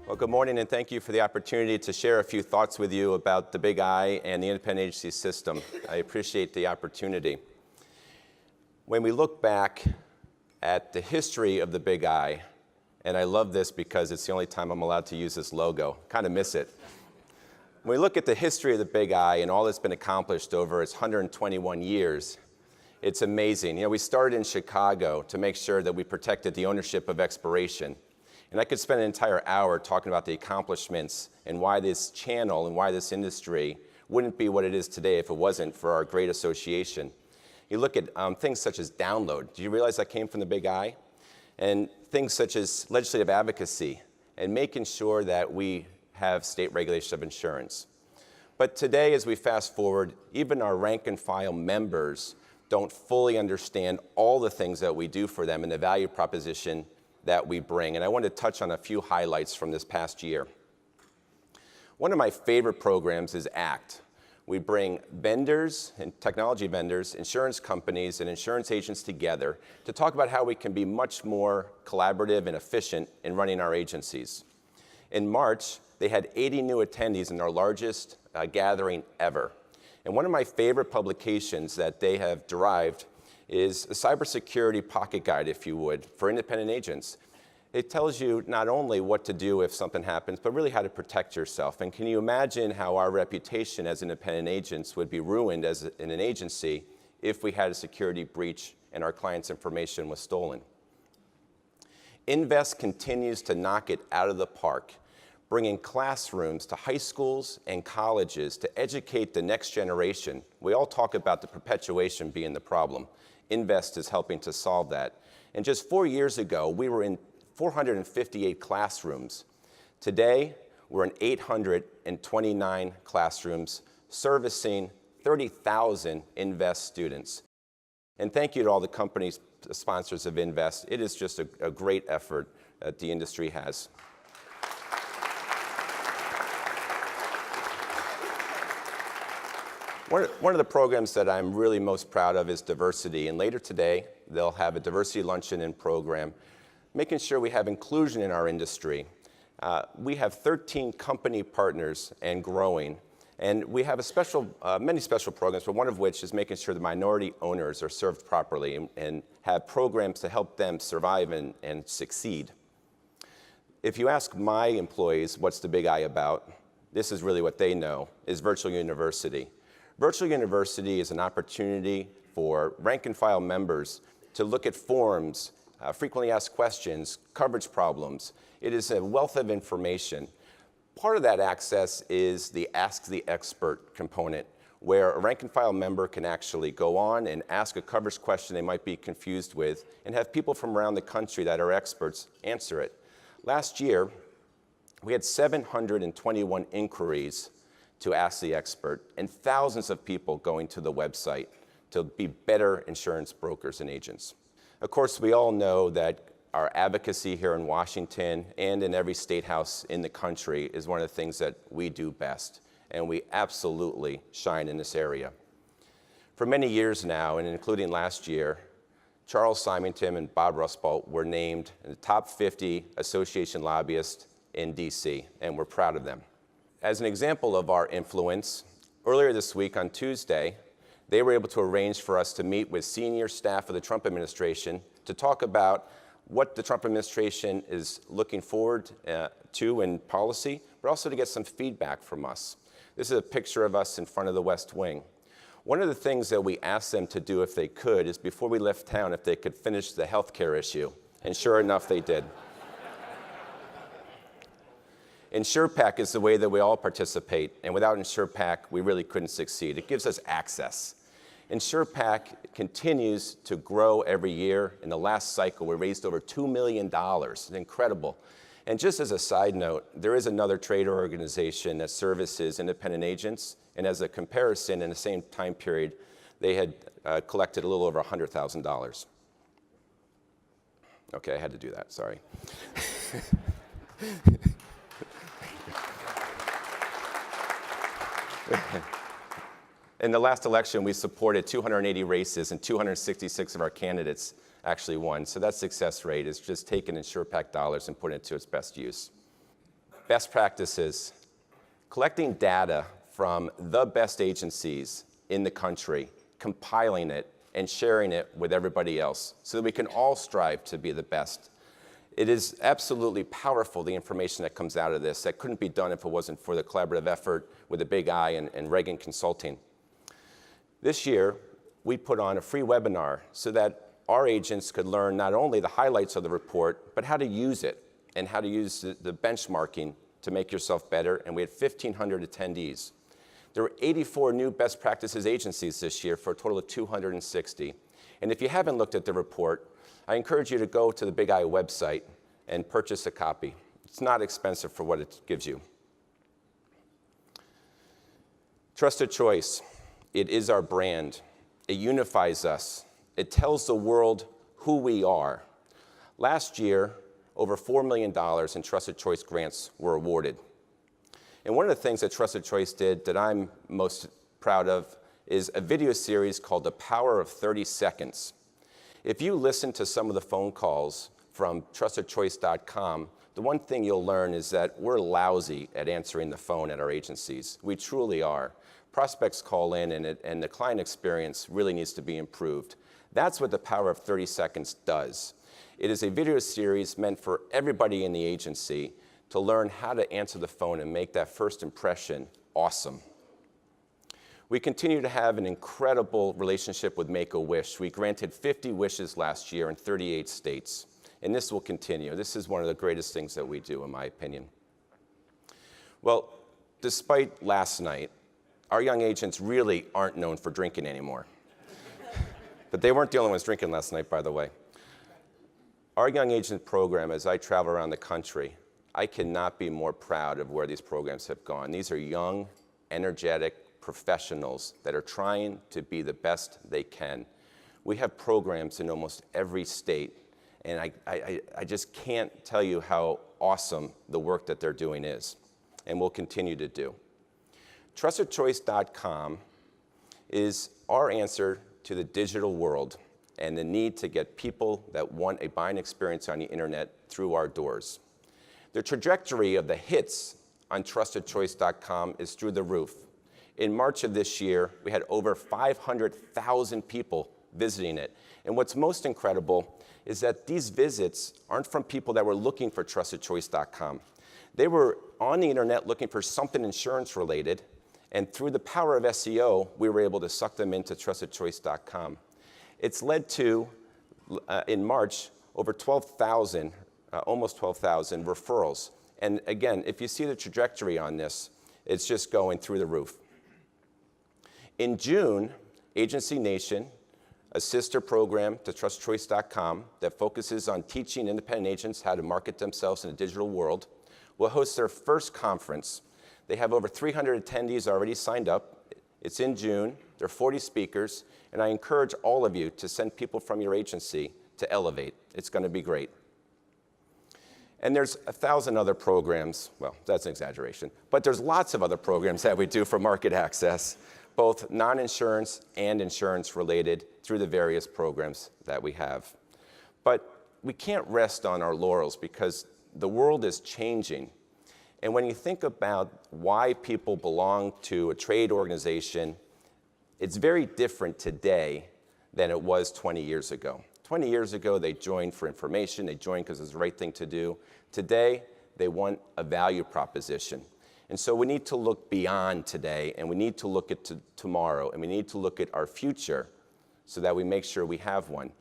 Well, good morning, and thank you for the opportunity to share a few thoughts with you about the Big I and the independent agency system. I appreciate the opportunity. When we look back at the history of the Big I, and I love this because it's the only time I'm allowed to use this logo, kind of miss it. When we look at the history of the Big I and all that's been accomplished over its 121 years, it's amazing. You know, we started in Chicago to make sure that we protected the ownership of expiration. And I could spend an entire hour talking about the accomplishments and why this channel and why this industry wouldn't be what it is today if it wasn't for our great association. You look at things such as download. Do you realize that came from the Big I? And things such as legislative advocacy and making sure that we have state regulation of insurance. But today, as we fast forward, even our rank and file members don't fully understand all the things that we do for them and the value proposition that we bring. And I want to touch on a few highlights from this past year. One of my favorite programs is ACT. We bring vendors and technology vendors, insurance companies, and insurance agents together to talk about how we can be much more collaborative and efficient in running our agencies. In March, they had 80 new attendees in our largest gathering ever. And one of my favorite publications that they have derived is a cybersecurity pocket guide, if you would, for independent agents. It tells you not only what to do if something happens, but really how to protect yourself. And can you imagine how our reputation as independent agents would be ruined in an agency if we had a security breach and our client's information was stolen? Invest continues to knock it out of the park, bringing classrooms to high schools and colleges to educate the next generation. We all talk about the perpetuation being the problem. Invest is helping to solve that. And just 4 years ago, we were in 458 classrooms. Today, we're in 829 classrooms, servicing 30,000 Invest students. And thank you to all the companies, sponsors of Invest. It is just a great effort that the industry has. One of the programs that I'm really most proud of is diversity, and later today they'll have a diversity luncheon and program, making sure we have inclusion in our industry. We have 13 company partners and growing, and we have many special programs, but one of which is making sure the minority owners are served properly and have programs to help them survive and succeed. If you ask my employees what's the Big I about, this is really what they know, is virtual university. Virtual University is an opportunity for rank and file members to look at forums, frequently asked questions, coverage problems. It is a wealth of information. Part of that access is the Ask the Expert component, where a rank and file member can actually go on and ask a coverage question they might be confused with and have people from around the country that are experts answer it. Last year, we had 721 inquiries to Ask the Expert, and thousands of people going to the website to be better insurance brokers and agents. Of course, we all know that our advocacy here in Washington and in every state house in the country is one of the things that we do best, and we absolutely shine in this area. For many years now, and including last year, Charles Symington and Bob Rustbalt were named in the top 50 association lobbyists in DC, and we're proud of them. As an example of our influence, earlier this week on Tuesday, they were able to arrange for us to meet with senior staff of the Trump administration to talk about what the Trump administration is looking forward to in policy, but also to get some feedback from us. This is a picture of us in front of the West Wing. One of the things that we asked them to do if they could is before we left town, if they could finish the healthcare issue, and sure enough, they did. InsurePAC is the way that we all participate, and without InsurePAC, we really couldn't succeed. It gives us access. InsurePAC continues to grow every year. In the last cycle, we raised over $2 million. It's incredible. And just as a side note, there is another trade organization that services independent agents, and as a comparison, in the same time period, they had collected a little over $100,000. Okay, I had to do that, sorry. In the last election, we supported 280 races, and 266 of our candidates actually won. So that success rate is just taking InsurePAC dollars and putting it to its best use. Best practices. Collecting data from the best agencies in the country, compiling it, and sharing it with everybody else so that we can all strive to be the best. It is absolutely powerful, the information that comes out of this. That couldn't be done if it wasn't for the collaborative effort with the Big I and Reagan Consulting. This year, we put on a free webinar so that our agents could learn not only the highlights of the report, but how to use it and how to use the benchmarking to make yourself better, and we had 1,500 attendees. There were 84 new best practices agencies this year for a total of 260. And if you haven't looked at the report, I encourage you to go to the Big I website and purchase a copy. It's not expensive for what it gives you. Trusted choice. It is our brand. It unifies us. It tells the world who we are. Last year, over $4 million in Trusted Choice grants were awarded. And one of the things that Trusted Choice did that I'm most proud of is a video series called The Power of 30 Seconds. If you listen to some of the phone calls from trustedchoice.com, the one thing you'll learn is that we're lousy at answering the phone at our agencies. We truly are. Prospects call in and the client experience really needs to be improved. That's what The Power of 30 Seconds does. It is a video series meant for everybody in the agency to learn how to answer the phone and make that first impression awesome. We continue to have an incredible relationship with Make-A-Wish. We granted 50 wishes last year in 38 states, and this will continue. This is one of the greatest things that we do, in my opinion. Well, despite last night, our young agents really aren't known for drinking anymore. But they weren't the only ones drinking last night, by the way. Our young agent program, as I travel around the country, I cannot be more proud of where these programs have gone. These are young, energetic professionals that are trying to be the best they can. We have programs in almost every state, and I just can't tell you how awesome the work that they're doing is, and will continue to do. TrustedChoice.com is our answer to the digital world and the need to get people that want a buying experience on the internet through our doors. The trajectory of the hits on TrustedChoice.com is through the roof. In March of this year, we had over 500,000 people visiting it. And what's most incredible is that these visits aren't from people that were looking for TrustedChoice.com. They were on the internet looking for something insurance related, and through the power of SEO, we were able to suck them into TrustedChoice.com. It's led to, in March, over 12,000, almost 12,000 referrals. And again, if you see the trajectory on this, it's just going through the roof. In June, Agency Nation, a sister program to TrustedChoice.com that focuses on teaching independent agents how to market themselves in a digital world, will host their first conference. They have over 300 attendees already signed up. It's in June. There are 40 speakers, and I encourage all of you to send people from your agency to Elevate. It's going to be great. And there's 1,000 other programs. Well, that's an exaggeration. But there's lots of other programs that we do for market access, both non-insurance and insurance related through the various programs that we have. But we can't rest on our laurels because the world is changing. And when you think about why people belong to a trade organization, it's very different today than it was 20 years ago. 20 years ago, they joined for information. They joined because it was the right thing to do. Today, they want a value proposition. And so we need to look beyond today, and we need to look at tomorrow, and we need to look at our future so that we make sure we have one.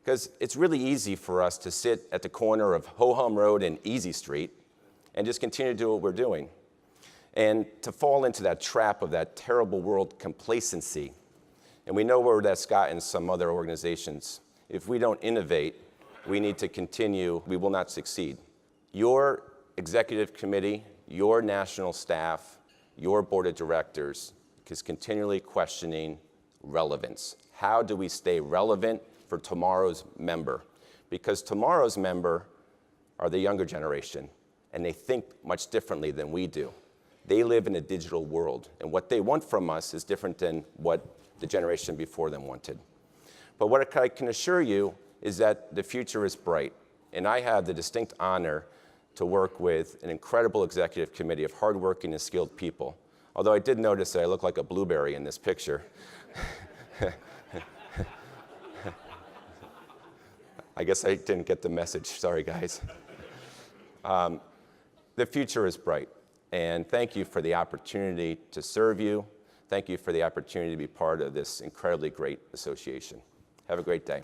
Because it's really easy for us to sit at the corner of Ho-Hum Road and Easy Street and just continue to do what we're doing. And to fall into that trap of that terrible world complacency. And we know where that's gotten some other organizations. If we don't innovate, we need to continue, we will not succeed. Your executive committee, your national staff, your board of directors is continually questioning relevance. How do we stay relevant for tomorrow's member? Because tomorrow's member are the younger generation, and they think much differently than we do. They live in a digital world, and what they want from us is different than what the generation before them wanted. But what I can assure you is that the future is bright, and I have the distinct honor to work with an incredible executive committee of hardworking and skilled people. Although I did notice that I look like a blueberry in this picture. I guess I didn't get the message. Sorry, guys. The future is bright, and thank you for the opportunity to serve you. Thank you for the opportunity to be part of this incredibly great association. Have a great day.